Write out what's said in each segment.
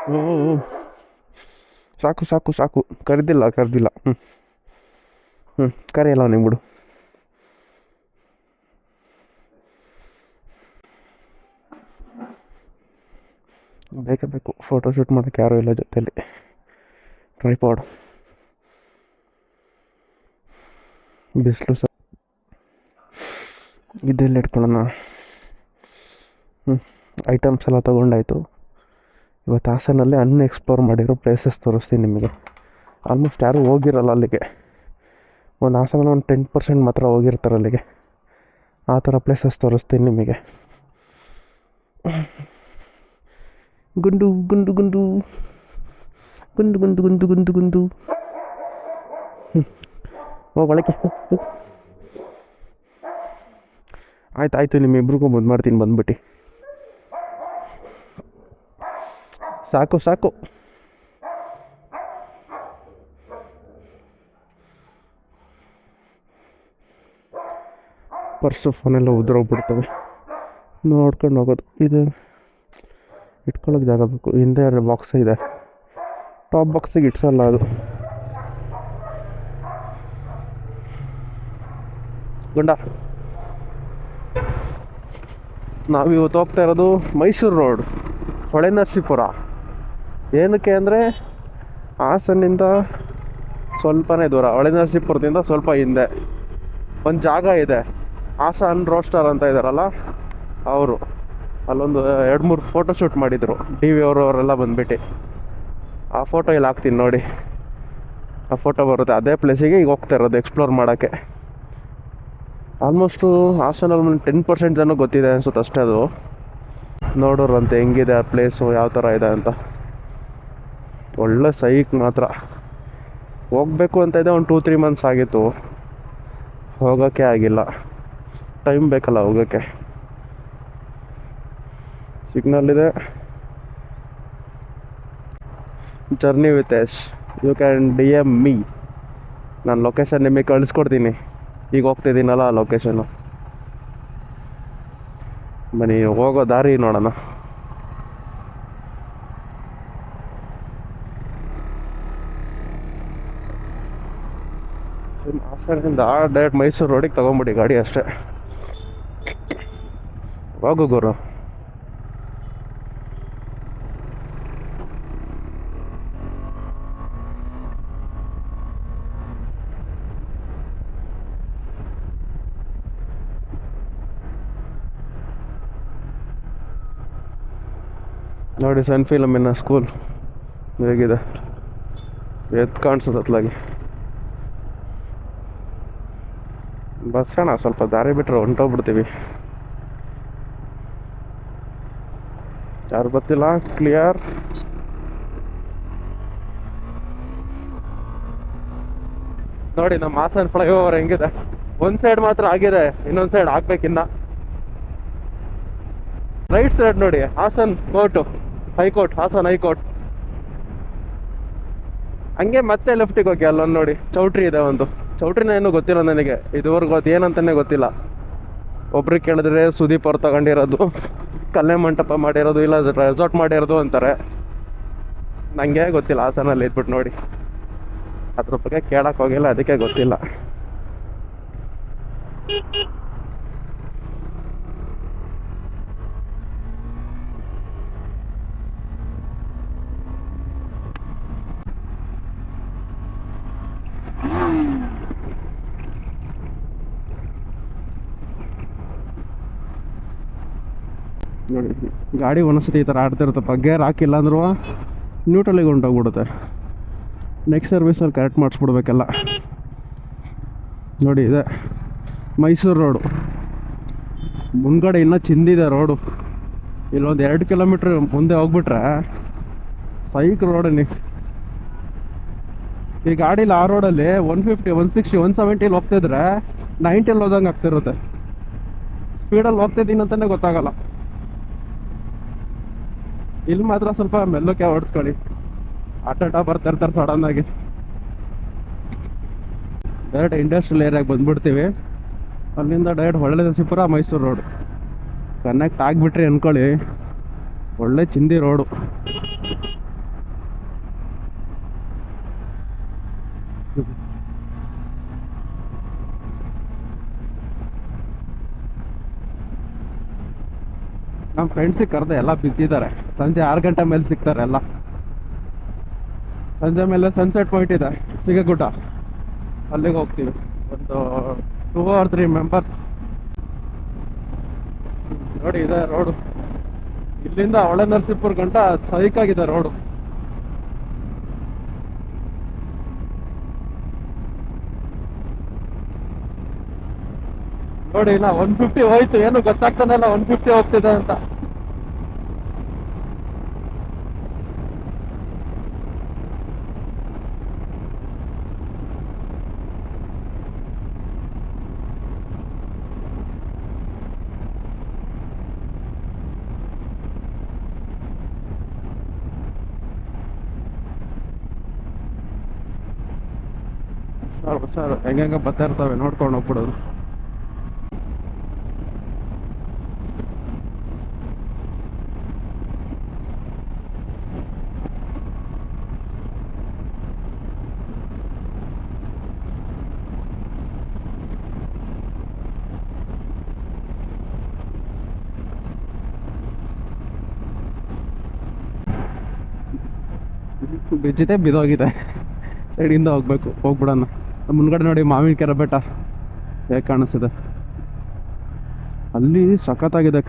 ಹ್ಞೂ ಸಾಕು ಸಾಕು ಸಾಕು, ಕರೆದಿಲ್ಲ ಹ್ಞೂ ಹ್ಞೂ ಕರೆಯಲ್ಲ ನೀವು ಬಿಡು. ಬೇಕೇ ಬೇಕು ಫೋಟೋ ಶೂಟ್ ಮಾಡೋಕ್ಕೆ, ಯಾರೂ ಇಲ್ಲ ಜೊತೆಯಲ್ಲಿ. ಟ್ರೈಪಾಡ್, ಬಿಸಿಲು ಇದೆಲ್ಲ ಇಟ್ಕೊಳ್ಳೋಣ. ಐಟಮ್ಸ್ ಎಲ್ಲ ತೊಗೊಂಡಾಯ್ತು. ಇವತ್ತು ಹಾಸನಲ್ಲಿ ಅನ್ಎಕ್ಸ್ಪ್ಲೋರ್ ಮಾಡಿರೋ ಪ್ಲೇಸಸ್ ತೋರಿಸ್ತೀನಿ ನಿಮಗೆ. ಆಲ್ಮೋಸ್ಟ್ ಯಾರೂ ಹೋಗಿರಲ್ಲ ಅಲ್ಲಿಗೆ. ಒಂದು ಹಾಸನಲ್ಲಿ ಒಂದು 10% ಮಾತ್ರ ಹೋಗಿರ್ತಾರೆ ಅಲ್ಲಿಗೆ. ಆ ಥರ ಪ್ಲೇಸಸ್ ತೋರಿಸ್ತೀನಿ ನಿಮಗೆ. ಗುಂಡು ಗುಂಡು ಗುಂಡು ಗುಂಡು ಗುಂಡು ಗುಂಡು ಗುಂಡು ಗುಂಡು ಒಳಗೆ ಆಯ್ತು ನಿಮ್ಮಿಬ್ರಿಗೂ ಮುದ್ದು ಮಾಡ್ತೀನಿ ಬಂದ್ಬಿಟ್ಟು. ಸಾಕು ಸಾಕು. ಪರ್ಸು ಫೋನೆಲ್ಲ ಉದುರೋಗ್ಬಿಡ್ತವೆ, ನೋಡ್ಕೊಂಡು ಹೋಗೋದು. ಇದು ಇಟ್ಕೊಳ್ಳೋಕೆ ಜಾಗ ಬೇಕು. ಹಿಂದೆ ಬಾಕ್ಸ್ ಇದೆ, ಟಾಪ್ ಬಾಕ್ಸಿಗೆ ಇಟ್ಸಲ್ಲ ಅದು. ಗುಂಡ, ನಾವಿವತ್ತು ಹೋಗ್ತಾ ಇರೋದು ಮೈಸೂರು ರೋಡ್, ಹೊಳೆನರಸೀಪುರ. ಏನಕ್ಕೆ ಅಂದರೆ ಹಾಸನಿಂದ ಸ್ವಲ್ಪನೇ ದೂರ, ಹೊಳೆನರಸೀಪುರದಿಂದ ಸ್ವಲ್ಪ ಹಿಂದೆ ಒಂದು ಜಾಗ ಇದೆ, ಹಾಸನ್ ರೋಸ್ಟರ್ ಅಂತ ಇದ್ದಾರಲ್ಲ ಅವರು. ಅಲ್ಲೊಂದು 2-3 ಫೋಟೋ ಶೂಟ್ ಮಾಡಿದರು DV ಅವರೆಲ್ಲ ಬಂದ್ಬಿಟ್ಟು. ಆ ಫೋಟೋ ಇಲ್ಲಿ ಹಾಕ್ತೀನಿ ನೋಡಿ, ಆ ಫೋಟೋ ಬರುತ್ತೆ. ಅದೇ ಪ್ಲೇಸಿಗೆ ಈಗ ಹೋಗ್ತಾ ಇರೋದು ಎಕ್ಸ್ಪ್ಲೋರ್ ಮಾಡೋಕ್ಕೆ. ಆಲ್ಮೋಸ್ಟು ಹಾಸನಲ್ಲಿ ಒಂದು 10% ಜನ ಗೊತ್ತಿದೆ ಅನ್ಸುತ್ತೆ ಅಷ್ಟೇ. ಅದು ನೋಡೋರಂತೆ ಹೆಂಗಿದೆ ಆ ಪ್ಲೇಸು, ಯಾವ ಥರ ಇದೆ ಅಂತ. ಒಳ್ಳೆ ಸೈಕ್ ಮಾತ್ರ. ಹೋಗಬೇಕು ಅಂತ ಇದೆ, ಒಂದು 2-3 ಮಂತ್ಸ್ ಆಗಿತ್ತು, ಹೋಗೋಕ್ಕೆ ಆಗಿಲ್ಲ. ಟೈಮ್ ಬೇಕಲ್ಲ ಹೋಗೋಕ್ಕೆ. ಸಿಗ್ನಲ್ ಇದೆ, journey with us. You can DM me. ನಾನು ಲೊಕೇಶನ್ ನಿಮಗೆ ಕಳಿಸ್ಕೊಡ್ತೀನಿ. ಈಗ ಹೋಗ್ತಿದ್ದೀನಲ್ಲ ಆ ಲೊಕೇಶನ್ನು. ಬನ್ನಿ ಹೋಗೋ ದಾರಿ ನೋಡೋಣ. ಹಾಸನದಿಂದ ಡೈರೆಕ್ಟ್ ಮೈಸೂರು ರೋಡಿಗೆ ತೊಗೊಂಬಿಡಿ ಗಾಡಿ ಅಷ್ಟೇ. ಹೋಗು ಗುರು. ನೋಡಿ ಸನ್ ಫಿಲಮಿನ ಸ್ಕೂಲ್ ಹೇಗಿದೆ, ಎದ್ದು ಕಾಣಿಸೋದು ಅತ್ಲಾಗಿ. ಬಸ್ ಅಣ್ಣ, ಸ್ವಲ್ಪ ದಾರಿ ಬಿಟ್ಟರೆ ಹೊಂಟೋಗ್ಬಿಡ್ತೀವಿ. ಯಾರು ಗೊತ್ತಿಲ್ಲ. ಕ್ಲಿಯರ್. ನೋಡಿ ನಮ್ಮ ಹಾಸನ್ ಫ್ಲೈಓವರ್ ಹೆಂಗಿದೆ. ಒಂದು ಸೈಡ್ ಮಾತ್ರ ಆಗಿದೆ, ಇನ್ನೊಂದು ಸೈಡ್ ಆಗ್ಬೇಕಿನ್ನ. ರೈಟ್ ಸೈಡ್ ನೋಡಿ Hassan court, high court, Hassan high court. ಹಂಗೆ ಮತ್ತೆ ಲೆಫ್ಟಿಗೆ ಹೋಗಿ ಅಲ್ಲೊಂದು ನೋಡಿ ಚೌಟ್ರಿ ಇದೆ. ಒಂದು ಚೌಟ್ರಿನ ಏನೂ ಗೊತ್ತಿಲ್ಲ ನನಗೆ ಇದುವರೆಗೂ, ಅದು ಏನಂತಾನೆ ಗೊತ್ತಿಲ್ಲ. ಒಬ್ರಿಗೆ ಕೇಳಿದ್ರೆ ಸುದೀಪ್ ಅವ್ರು ತಗೊಂಡಿರೋದು, ಕಲ್ಯಾಣ ಮಂಟಪ ಮಾಡಿರೋದು, ಇಲ್ಲ ರೆಸಾರ್ಟ್ ಮಾಡಿರೋದು ಅಂತಾರೆ. ನನಗೆ ಗೊತ್ತಿಲ್ಲ, ಹಾಸನಲ್ಲಿ ಇದ್ಬಿಟ್ಟು ನೋಡಿ ಅದ್ರ ಬಗ್ಗೆ ಕೇಳಕ್ಕೆ ಹೋಗಿಲ್ಲ, ಅದಕ್ಕೆ ಗೊತ್ತಿಲ್ಲ. ನೋಡಿ ಗಾಡಿ ಒಂದೊಂದ್ಸತಿ ಈ ಥರ ಆಡ್ತಿರುತ್ತಪ್ಪ. ಗೇರ್ ಹಾಕಿಲ್ಲ ಅಂದ್ರೂ ನ್ಯೂಟ್ರಲಿಗೆ ಹೊಂಟೋಗ್ಬಿಡುತ್ತೆ. Next ಸರ್ವಿಸಲ್ಲಿ correct ಮಾಡಿಸ್ಬಿಡ್ಬೇಕೆಲ್ಲ. ನೋಡಿ ಇದೆ ಮೈಸೂರು ರೋಡು. ಮುಂದ್ಗಡೆ ಇನ್ನೂ ಚಿಂದಿದೆ ರೋಡು. ಇಲ್ಲೊಂದು 2 ಕಿಲೋಮೀಟ್ರ್ ಮುಂದೆ ಹೋಗ್ಬಿಟ್ರೆ ಸೈಕ್ ರೋಡಲ್ಲಿ. ಈ ಗಾಡೀಲಿ ಆ ರೋಡಲ್ಲಿ 150, 160, 170 ಹೋಗ್ತಿದ್ರೆ 90 ಹೋದಂಗೆ ಆಗ್ತಿರುತ್ತೆ. ಸ್ಪೀಡಲ್ಲಿ ಹೋಗ್ತಿದ್ದೀನಿ ಅಂತಲೇ ಗೊತ್ತಾಗಲ್ಲ. ಇಲ್ಲಿ ಮಾತ್ರ ಸ್ವಲ್ಪ ಮೆಲ್ಲಕ್ಕೆ ಓಡಿಸ್ಕೊಳ್ಳಿ. ಆಟ ಬರ್ತಿರ್ತಾರೆ ಸಡನ್ನಾಗಿ. ಡೈರೆಕ್ಟ್ ಇಂಡಸ್ಟ್ರಿಯಲ್ ಏರಿಯಾಗೆ ಬಂದ್ಬಿಡ್ತೀವಿ. ಅಲ್ಲಿಂದ direct Holenarasipura Mysuru road connect ಆಗಿಬಿಟ್ರಿ ಅಂದ್ಕೊಳ್ಳಿ. ಒಳ್ಳೆ ಚಿಂದಿ ರೋಡು. ನಮ್ಮ ಫ್ರೆಂಡ್ಸಿಗೆ ಕರೆದೆ, ಎಲ್ಲ ಬಿಸಿ ಇದ್ದಾರೆ. ಸಂಜೆ 6 ಗಂಟೆ ಮೇಲೆ ಸಿಗ್ತಾರೆ ಎಲ್ಲ. ಸಂಜೆ ಮೇಲೆ ಸನ್ಸೆಟ್ ಪಾಯಿಂಟ್ ಇದೆ ಸಿಗಗುಡ್ಡ, ಅಲ್ಲಿಗೆ ಹೋಗ್ತೀವಿ. ಒಂದು 2 or 3 ಮೆಂಬರ್ಸ್. ನೋಡಿ ಇದೆ ರೋಡು, ಇಲ್ಲಿಂದ ಹೊಳೆ ನರಸೀಪುರ ಗಂಟ ಸೈಕಾಗಿದೆ ರೋಡು. ನೋಡಿ ಇಲ್ಲ 150 ಹೋಯ್ತು, ಏನು ಗೊತ್ತಾಗ್ತಾನೆ ಇಲ್ಲ 150 ಹೋಗ್ತಿದೆ ಅಂತ. ಸರ್ ಹೆಂಗ ಬರ್ತಾ ಇರ್ತವೆ ನೋಡ್ಕೊಂಡು ಹೋಗ್ಬಿಡೋದು. ಬಿಜ್ಜಿದೆ ಬಿದೋಗಿದೆ, ಸೈಡಿಂದ ಹೋಗ್ಬಿಡೋಣ. ಮುಂದ್ಗಡೆ ನೋಡಿ ಮಾವಿನಕೆರೆ ಬೆಟ್ಟ ಹೇಗೆ ಕಾಣಿಸ್ತಿದೆ. ಅಲ್ಲಿ ಸಖತ್ತಾಗಿದೆ,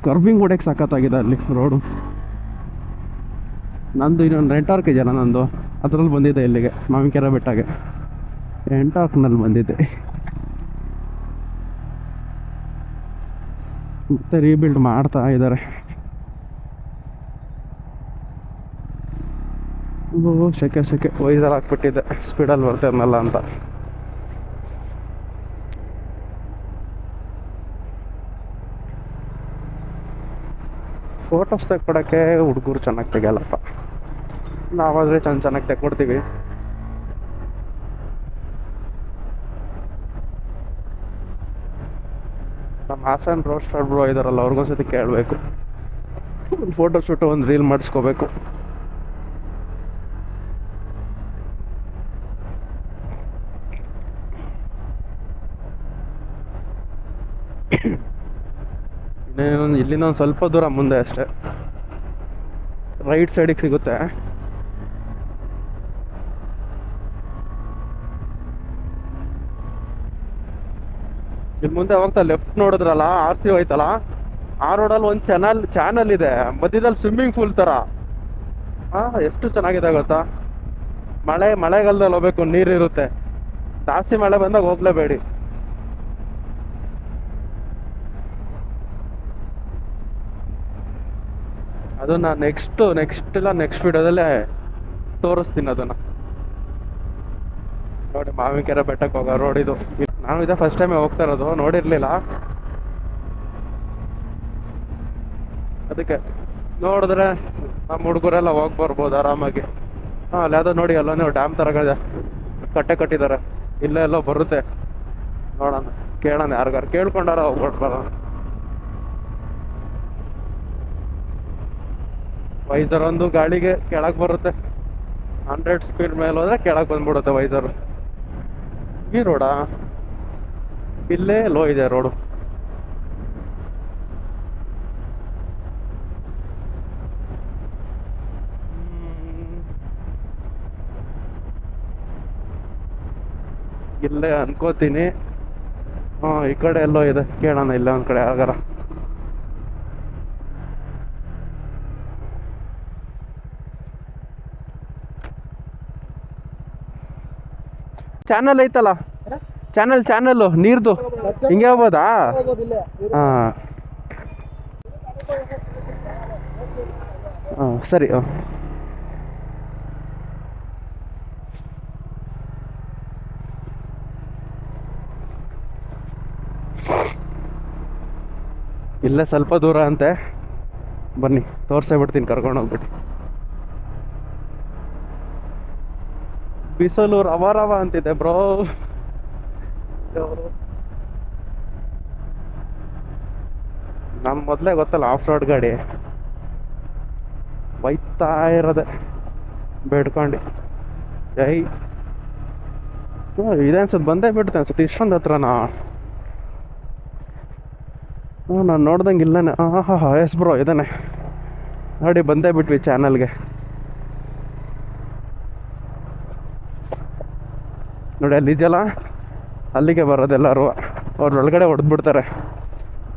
ಕರ್ವಿಂಗ್ ಹೊಡೆಯಕ್ಕೆ ಸಖತ್ತಾಗಿದೆ ಅಲ್ಲಿ ರೋಡು. ನಂದು ಇನ್ನೊಂದು ನೆಟ್ವರ್ಕ್ ಇದೆಯಲ್ಲ ನಂದು, ಅದರಲ್ಲಿ ಬಂದಿದ್ದೆ ಇಲ್ಲಿಗೆ ಮಾವಿನಕೆರೆ ಬೆಟ್ಟಗೆ. ನೆಟ್ವರ್ಕ್ನಲ್ಲಿ ಬಂದಿದ್ದೆ. ಮತ್ತೆ ರೀಬಿಲ್ಡ್ ಮಾಡ್ತಾ ಇದ್ದಾರೆ. ಸೆಕೆ ವೈಸರ್ ಹಾಕ್ಬಿಟ್ಟಿದ್ದೆ, ಸ್ಪೀಡಲ್ಲಿ ಬರ್ತಿರ್ನಲ್ಲ ಅಂತ. ಫೋಟೋಸ್ ತೆಕ್ಕೊಡೋಕ್ಕೆ ಹುಡುಗರು ಚೆನ್ನಾಗಿ ತೆಗಿಯಲ್ಲಪ್ಪ, ನಾವಾದರೆ ಚೆನ್ನಾಗಿ ತೆಕ್ಕೊಡ್ತೀವಿ. ನಮ್ಮ ಹಾಸನ್ ರೋಸ್ಟರ್ ಬ್ರೋ ಇದಾರಲ್ಲ, ಅವ್ರಿಗೊಂದ್ಸತಿ ಕೇಳಬೇಕು, ಒಂದು ಫೋಟೋ ಶೂಟು ಒಂದು ರೀಲ್ ಮಾಡಿಸ್ಕೋಬೇಕು. ಇಲ್ಲಿಂದ ಒಂದು ಸ್ವಲ್ಪ ದೂರ ಮುಂದೆ ಅಷ್ಟೇ, ರೈಟ್ ಸೈಡಿಗೆ ಸಿಗುತ್ತೆ. ಇಲ್ಲಿ ಮುಂದೆ ಹೋಗ್ತಾ ಲೆಫ್ಟ್ ನೋಡಿದ್ರಲ್ಲ, RC ಹೋಯ್ತಲ್ಲ, ಆ ರೋಡಲ್ಲಿ ಒಂದು ಚಾನಲ್ ಇದೆ, ಮಧ್ಯದಲ್ಲಿ ಸ್ವಿಮ್ಮಿಂಗ್ ಪೂಲ್ ಥರ. ಎಷ್ಟು ಚೆನ್ನಾಗಿದೆ ಗೊತ್ತಾ. ಮಳೆಗಾಲದಲ್ಲಿ ಹೋಗ್ಬೇಕು, ನೀರಿರುತ್ತೆ. ಜಾಸ್ತಿ ಮಳೆ ಬಂದಾಗ ಹೋಗ್ಲೇಬೇಡಿ. ಅದನ್ನ ನೆಕ್ಸ್ಟ್ ವಿಡಿಯೋದಲ್ಲೇ ತೋರಿಸ್ತೀನಿ ಅದನ್ನ. ನೋಡಿ ಮಾವಿನಕೆರೆ ಬೆಟ್ಟಕ್ಕೆ ಹೋಗೋ ರೋಡ್ ಇದು. ನಾನು ಇದೇ ಫಸ್ಟ್ ಟೈಮ್ ಹೋಗ್ತಾ ಇರೋದು, ನೋಡಿರ್ಲಿಲ್ಲ. ಅದಕ್ಕೆ ನೋಡಿದ್ರೆ ನಮ್ಮ ಹುಡುಗರೆಲ್ಲ ಹೋಗಿ ಬರ್ಬೋದು ಆರಾಮಾಗಿ. ಅಲ್ಲಿ ಯಾವುದೋ ನೋಡಿ ಅಲ್ಲೋ ನೀವು ಡ್ಯಾಮ್ ಥರ ಕಟ್ಟಿದ್ದಾರೆ, ಇಲ್ಲೇ ಎಲ್ಲೋ ಬರುತ್ತೆ. ನೋಡೋಣ, ಕೇಳೋಣ, ಯಾರಿಗಾರು ಕೇಳ್ಕೊಂಡಾರ ಹೋಗ್ಬಿಟ್ಟು ಬರೋಣ. ವೈಸರ್ ಒಂದು ಗಾಳಿಗೆ ಕೆಳಗೆ ಬರುತ್ತೆ, 100 ಸ್ಪೀಡ್ ಮೇಲೆ ಹೋದ್ರೆ ಕೆಳಗೆ ಬಂದ್ಬಿಡುತ್ತೆ ವೈಸರು. ಈ ರೋಡಾ, ಇಲ್ಲೇ ಲೋ ಇದೆ ರೋಡು. ಇಲ್ಲೇ ಅನ್ಕೋತೀನಿ. ಈ ಕಡೆ ಎಲ್ಲೋ ಇದೆ, ಕೇಳೋಣ ಇಲ್ಲ ಒಂದ್ ಕಡೆ ಯಾರಿಗಾರ. ಚಾನಲ್ ಐತಲ್ಲ, ಚಾನಲ್ ನೀರ್ದು ಹಿಂಗೆ ಹೋಗ್ಬೋದಾ? ಸರಿ. ಇಲ್ಲೇ ಸ್ವಲ್ಪ ದೂರ ಅಂತೆ, ಬನ್ನಿ ತೋರ್ಸೇ ಬಿಡ್ತೀನಿ, ಕರ್ಕೊಂಡು ಹೋಗ್ಬಿಟ್ಟು. ಬಿಸಿಲು ರವ ಅಂತಿದೆ ಬ್ರೋ. ನಮ್ ಮೊದಲೇ ಗೊತ್ತಲ್ಲ ಆಫ್ ರೋಡ್ ಗಾಡಿ, ಬೈತಾ ಇರೋದೆ ಬೇಡ್ಕೊಂಡು. ಇದೆ ಅನ್ಸುತ್ತೆ, ಬಂದೇ ಬಿಡುತ್ತೆ ಅನ್ಸುತ್ತೆ ಇಷ್ಟೊಂದು ಹತ್ರನಾ. ಹ್ಞೂ ನಾನು ನೋಡ್ದಂಗೆ ಇಲ್ಲನೇ. ಹಾಂ ಹಾಂ ಹಾಂ, ಎಸ್ ಬ್ರೋ ಇದ್ದಾನೆ ನೋಡಿ, ಬಂದೇ ಬಿಟ್ವಿ ಚಾನಲ್ಗೆ. ನೋಡಿ ಅಲ್ಲಿ ಇದೆಯಲ್ಲ, ಅಲ್ಲಿಗೆ ಬರೋದೆಲ್ಲರೂ. ಅವ್ರ ಒಳಗಡೆ ಹೊಡೆದ್ಬಿಡ್ತಾರೆ,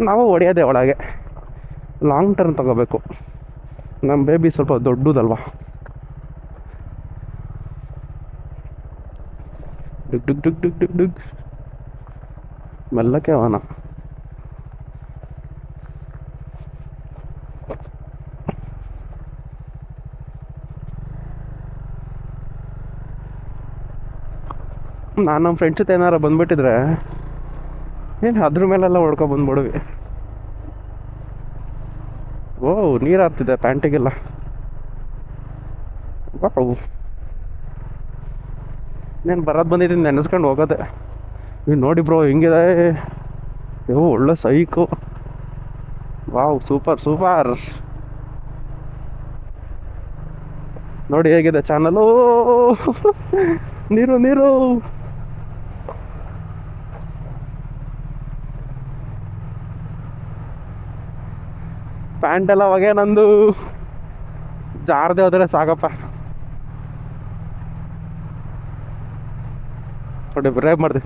ನಾವು ಹೊಡೆಯೋದೆ ಒಳಗೆ. ಲಾಂಗ್ ಟರ್ನ್ ತಗೋಬೇಕು. ನಮ್ಮ ಬೇಬಿ ಸ್ವಲ್ಪ ದೊಡ್ಡದಲ್ವಾ. ಡುಗ್ ಡುಗ್ ಡುಗ್ ಡುಗ್ ಡುಗ್ ಡುಗ್, ಮೆಲ್ಲಕ್ಕೆ ಅವನ. ನಾನು ನಮ್ಮ ಫ್ರೆಂಡ್ಸ್ ಜೊತೆ ಏನಾರು ಬಂದ್ಬಿಟ್ಟಿದ್ರೆ ಏನು ಅದ್ರ ಮೇಲೆಲ್ಲ ಹೊಡ್ಕೊಬಂದ್ಬಿಡ್ವಿ. ಓ, ನೀರು ಹಾರ್ತಿದೆ ಪ್ಯಾಂಟಿಗೆಲ್ಲ. ವಾವ್, నేను ಬರೋದು ಬಂದಿದ್ದೀನಿ ನೆನೆಸ್ಕೊಂಡು ಹೋಗೋದೆ. ನೀವು ನೋಡಿ ಬ್ರೋ ಹಿಂಗಿದೆ. ಓ ಒಳ್ಳೆ ಸೈಕು. Wow, super super. ನೋಡಿ ಹೇಗಿದೆ ಚಾನಲು. ನೀರು ನೀರು. ಪ್ಯಾಂಟೆಲ್ಲ ಹೊಗೆ ನಂದು. ಜಾರದೆ ಹೋದ್ರೆ ಸಾಕಪ್ಪ. ನೋಡಿ ಬ್ರೇಕ್ ಮಾಡಿದೆ.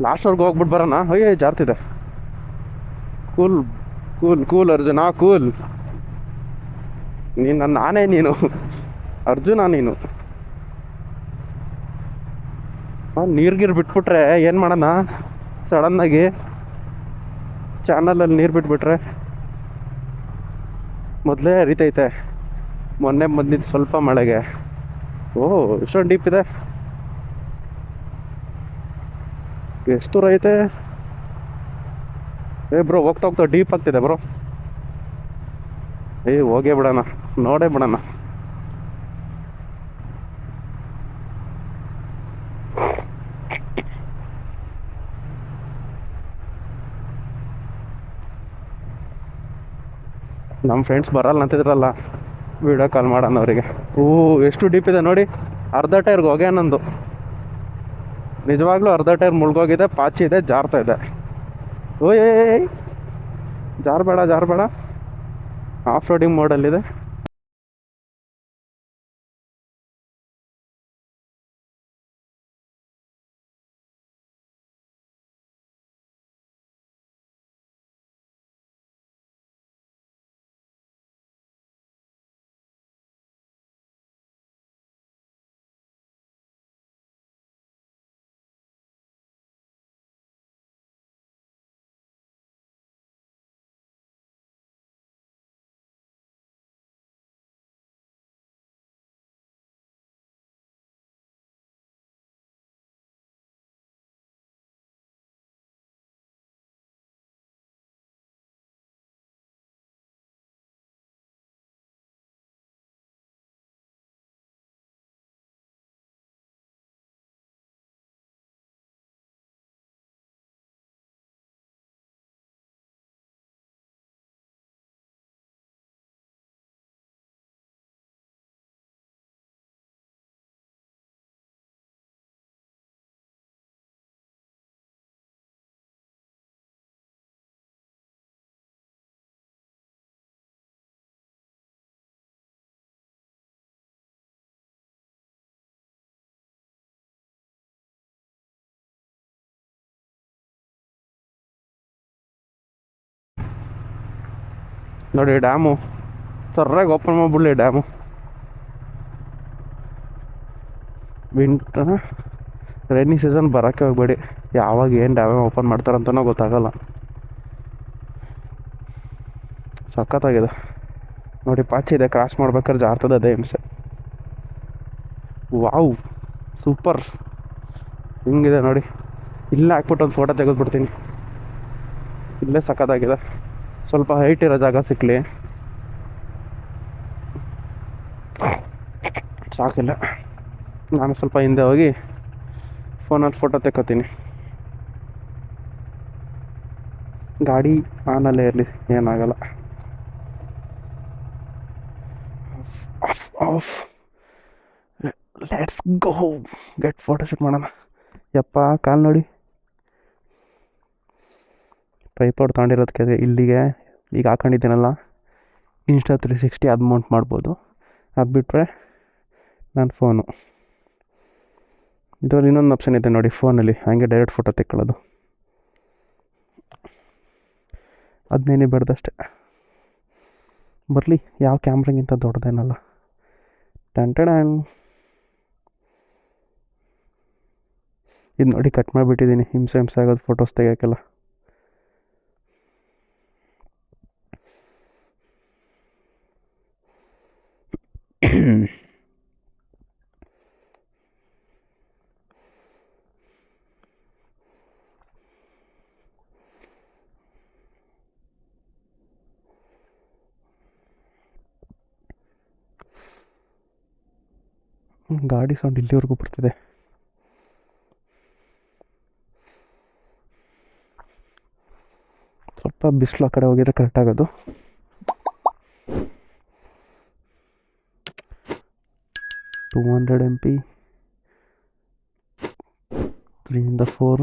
ಲಾಸ್ಟ್ವರೆಗೆ ಹೋಗ್ಬಿಟ್ಟು ಬರೋಣ. ಅಯ್ಯೋ ಜಾರ್ತಿದೆ. Cool cool cool Arjuna cool. ನೀನು ನಾನೇ, ನೀನು ಅರ್ಜುನ ನೀನು. ನೀರ್ಗೀರು ಬಿಟ್ಬಿಟ್ರೆ ಏನು ಮಾಡೋಣ? ಸಡನ್ನಾಗಿ ಚಾನಲಲ್ಲಿ ನೀರು ಬಿಟ್ಬಿಟ್ರೆ ಮೊದಲೇ ಹರಿತೈತೆ. ಮೊನ್ನೆ ಬಂದಿದ್ದು ಸ್ವಲ್ಪ ಮಳೆಗೆ. ಓ, ಇಷ್ಟೊಂದು ಡೀಪ್ ಇದೆ. ಎಷ್ಟು ದೂರ ಐತೆ? ಬ್ರೋ ಹೋಗ್ತಾ ಹೋಗ್ತಾ ಡೀಪ್ ಆಗ್ತಿದೆ ಬ್ರೋ. ಹೋಗೇ ಬಿಡೋಣ, ನೋಡೇ ಬಿಡೋಣ. ನಮ್ಮ ಫ್ರೆಂಡ್ಸ್ ಬರಲ್ಲ ಅಂತಿದ್ರಲ್ಲ, ವಿಡಿಯೋ ಕಾಲ್ ಮಾಡೋಣ ಅವರಿಗೆ. ಎಷ್ಟು ಡೀಪ್ ಇದೆ ನೋಡಿ. ಅರ್ಧ ಟೈರ್ಗೆ ಹೋಗೆ ನಂದು. ನಿಜವಾಗ್ಲೂ ಅರ್ಧ ಟೈರ್ ಮುಳುಗೋಗಿದೆ, ಪಾಚಿ ಇದೆ, ಜಾರ್ತಾ ಇದೆ. ಓಯ್, ಜಾರಬೇಡ ಜಾರಬೇಡ. ಆಫ್ ರೋಡಿಂಗ್ ಮೋಡಲ್ಲಿದೆ. ನೋಡಿ ಡ್ಯಾಮು ಸರ್ರಾಗಿ ಓಪನ್ ಮಾಡಿಬಿಡ್ಲಿ ಡ್ಯಾಮು. ರೈನಿ ಸೀಸನ್ ಬರೋಕ್ಕೆ ಹೋಗ್ಬೇಡಿ. ಯಾವಾಗ ಏನು ಡ್ಯಾಮ್ ಓಪನ್ ಮಾಡ್ತಾರಂತನೋ ಗೊತ್ತಾಗಲ್ಲ. ಸಖತ್ತಾಗಿದೆ ನೋಡಿ. ಪಾಚಿ ಇದೆ, ಕ್ರಾಸ್ ಮಾಡ್ಬೇಕಾದ್ರೆ ಜಾರ್ತದೆ, ಅದೇ ಹಿಂಸೆ. Wow, super. ಹಿಂಗಿದೆ ನೋಡಿ. ಇಲ್ಲೇ ಹಾಕ್ಬಿಟ್ಟು ಒಂದು ಫೋಟೋ ತೆಗೆದುಬಿಡ್ತೀನಿ. ಇಲ್ಲೇ ಸಖತ್ತಾಗಿದೆ. ಸ್ವಲ್ಪ ಹೈಟ್ ಇರೋ ಜಾಗ ಸಿಕ್ಕಲಿ ಸಾಕಿಲ್ಲ. ನಾನು ಸ್ವಲ್ಪ ಹಿಂದೆ ಹೋಗಿ ಫೋನಲ್ಲಿ ಫೋಟೋ ತೆಕ್ಕೋತೀನಿ. ಗಾಡಿ ಆನಲ್ಲೇ ಇರಲಿ, ಏನಾಗಲ್ಲ. Of. Let's go, get photo shoot ಮಾಡೋಣ. ಯಪ್ಪ ಕಾಲು ನೋಡಿ. ಟ್ರೈಪಾಡ್ ತೊಗೊಂಡಿರೋದಕ್ಕೆ ಇಲ್ಲಿಗೆ ಈಗ ಹಾಕೊಂಡಿದ್ದೀನಲ್ಲ Insta360 ಅದು ಮೌಂಟ್ ಮಾಡ್ಬೋದು. ಅದು ಬಿಟ್ಟರೆ ನನ್ನ ಫೋನು ಇದರಲ್ಲಿ ಇನ್ನೊಂದು ಆಪ್ಷನ್ ಇದೆ ನೋಡಿ, ಫೋನಲ್ಲಿ ಹಾಗೆ ಡೈರೆಕ್ಟ್ ಫೋಟೋ ತೆಕ್ಕೊಳ್ಳೋದು. ಅದನ್ನೇನೇ ಬೇಡ್ದಷ್ಟೆ ಬರಲಿ, ಯಾವ ಕ್ಯಾಮ್ರಾಗಿಂತ ದೊಡ್ಡದೇನಲ್ಲ. ಟನ್ ಇದು ನೋಡಿ ಕಟ್ ಮಾಡಿಬಿಟ್ಟಿದ್ದೀನಿ, ಹಿಂಸೆ ಆಗೋದು ಫೋಟೋಸ್ ತೆಗಿಯೋಕ್ಕೆಲ್ಲ. ಗಾಡಿ ಸೌಂಡ್ ಇಲ್ಲಿವರೆಗೂ ಬರ್ತಿದೆ. ಸ್ವಲ್ಪ ಬಿಸಿಲು ಆ ಕಡೆ ಹೋಗಿದ್ರೆ ಕರೆಕ್ಟ್ ಆಗೋದು. 200 MP 3 ಇಂದ 4